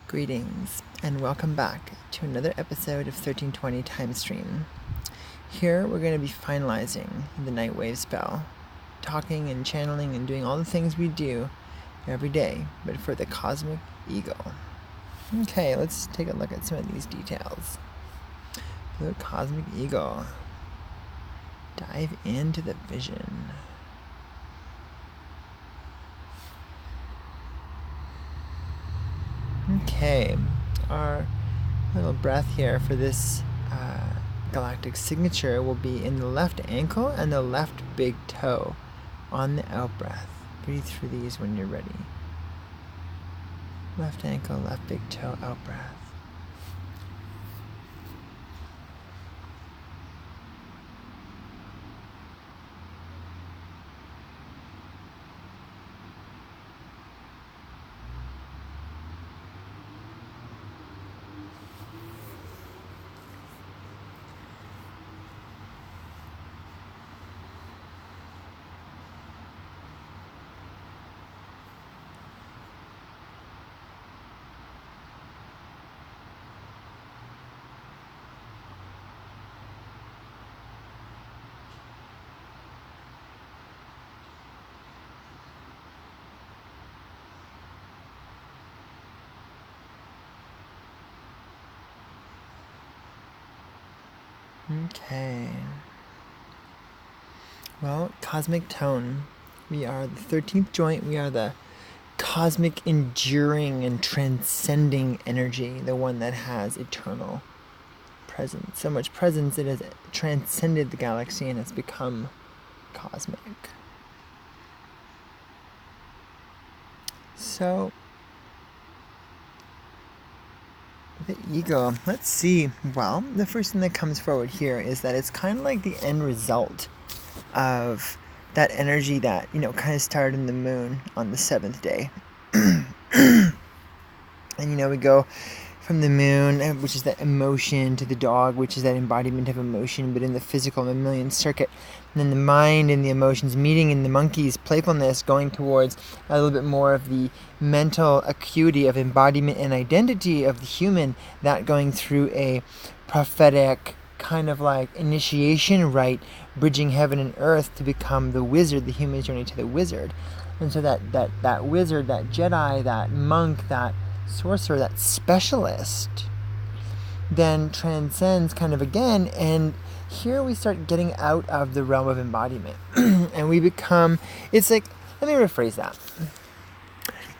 Greetings and welcome back to another episode of 1320 Time Stream. Here we're going to be finalizing the night wave spell, talking and channeling and doing all the things we do every day, but for the cosmic ego. Okay, let's take a look at some of these details. The cosmic ego. Dive into the vision. Okay, our little breath here for this galactic signature will be in the left ankle and the left big toe on the out breath. Breathe through these when you're ready. Left ankle, left big toe, out breath. Okay. Well, cosmic tone. We are the 13th joint. We are the cosmic enduring and transcending energy, the one that has eternal presence. So much presence it has transcended the galaxy and has become cosmic. So, the ego, let's see. Well, the first thing that comes forward here is that it's kind of like the end result of that energy that, kind of started in the moon on the 7th day. And, we go from the moon, which is that emotion, to the dog, which is that embodiment of emotion, but in the physical mammalian circuit. And then the mind and the emotions meeting in the monkey's playfulness, going towards a little bit more of the mental acuity of embodiment and identity of the human, that going through a prophetic kind of like initiation rite, bridging heaven and earth to become the wizard, the human journey to the wizard. And so that wizard, that Jedi, that monk, that sorcerer, that specialist then transcends kind of again, and here we start getting out of the realm of embodiment and we become, it's like, let me rephrase that.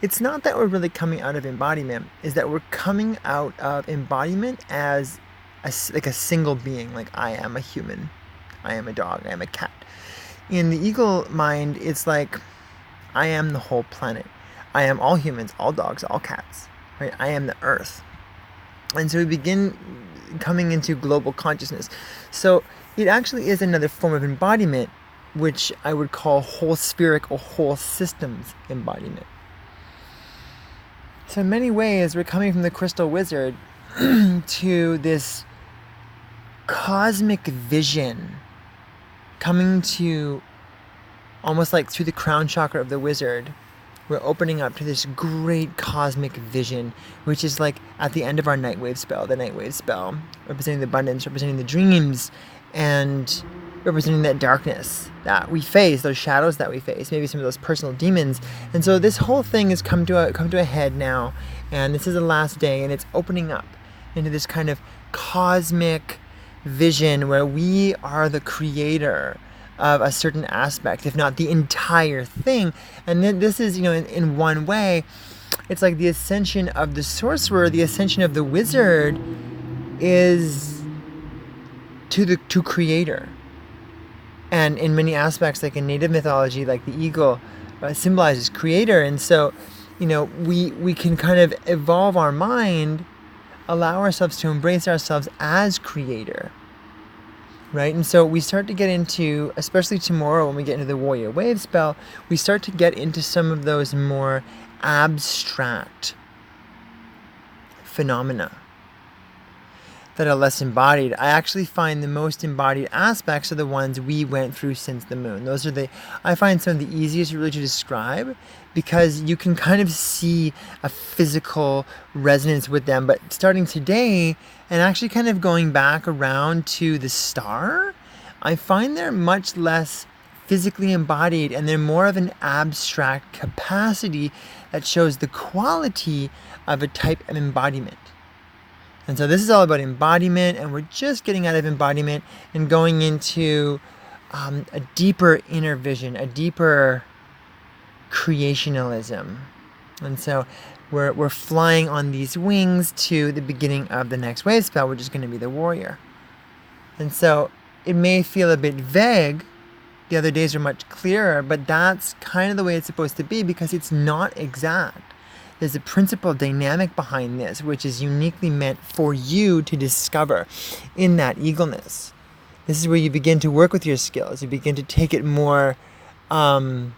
It's not that we're really coming out of embodiment, is that we're coming out of embodiment as a single being, like I am a human, I am a dog, I am a cat. In the ego mind, it's like I am the whole planet. I am all humans, all dogs, all cats. Right? I am the earth. And so we begin coming into global consciousness. So it actually is another form of embodiment, which I would call whole spheric or whole systems embodiment. So in many ways, we're coming from the crystal wizard to this cosmic vision, coming to almost like through the crown chakra of the wizard. We're opening up to this great cosmic vision, which is like at the end of our night wave spell, the night wave spell, representing the abundance, representing the dreams, and representing that darkness that we face, those shadows that we face, maybe some of those personal demons. And so this whole thing has come to a head now, and this is the last day, and it's opening up into this kind of cosmic vision where we are the creator of a certain aspect, if not the entire thing. And then this is, in one way, it's like the ascension of the sorcerer, the ascension of the wizard is to creator. And in many aspects, like in native mythology, like the eagle symbolizes creator. And so, we can kind of evolve our mind, allow ourselves to embrace ourselves as creator. Right? And so we start to get into, especially tomorrow when we get into the warrior wave spell, we start to get into some of those more abstract phenomena. that are less embodied. I actually find the most embodied aspects are the ones we went through since the moon. Those are I find some of the easiest really to describe because you can kind of see a physical resonance with them. But starting today and actually kind of going back around to the star, I find they're much less physically embodied and they're more of an abstract capacity that shows the quality of a type of embodiment. And so this is all about embodiment, and we're just getting out of embodiment and going into a deeper inner vision, a deeper creationalism. And so we're flying on these wings to the beginning of the next wave spell, which is going to be the warrior. And so it may feel a bit vague. The other days are much clearer, but that's kind of the way it's supposed to be because it's not exact. There's a principle dynamic behind this, which is uniquely meant for you to discover in that eagleness. This is where you begin to work with your skills. You begin to take it more, not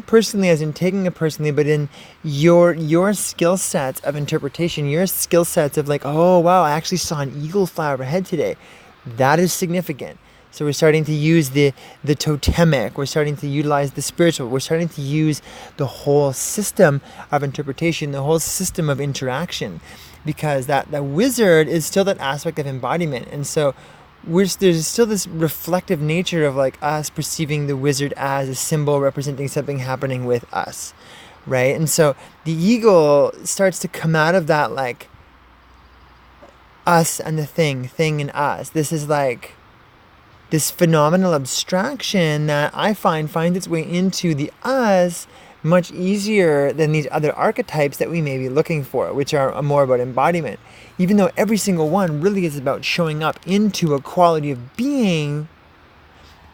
personally as in taking it personally, but in your skill sets of interpretation, your skill sets of like, oh, wow, I actually saw an eagle fly overhead today. That is significant. So we're starting to use the totemic, we're starting to utilize the spiritual, we're starting to use the whole system of interpretation, the whole system of interaction, because that wizard is still that aspect of embodiment. And so there's still this reflective nature of like us perceiving the wizard as a symbol representing something happening with us, right? And so the eagle starts to come out of that like us and the thing and us. This is like this phenomenal abstraction that I find finds its way into the us much easier than these other archetypes that we may be looking for, which are more about embodiment. Even though every single one really is about showing up into a quality of being,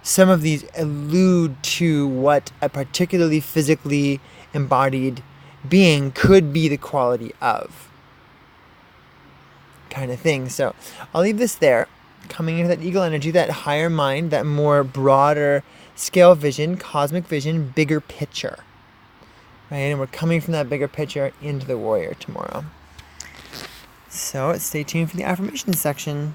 some of these allude to what a particularly physically embodied being could be the quality of, kind of thing. So I'll leave this there. Coming into that eagle energy, that higher mind, that more broader scale vision, cosmic vision, bigger picture, right? And we're coming from that bigger picture into the warrior tomorrow. So stay tuned for the affirmation section.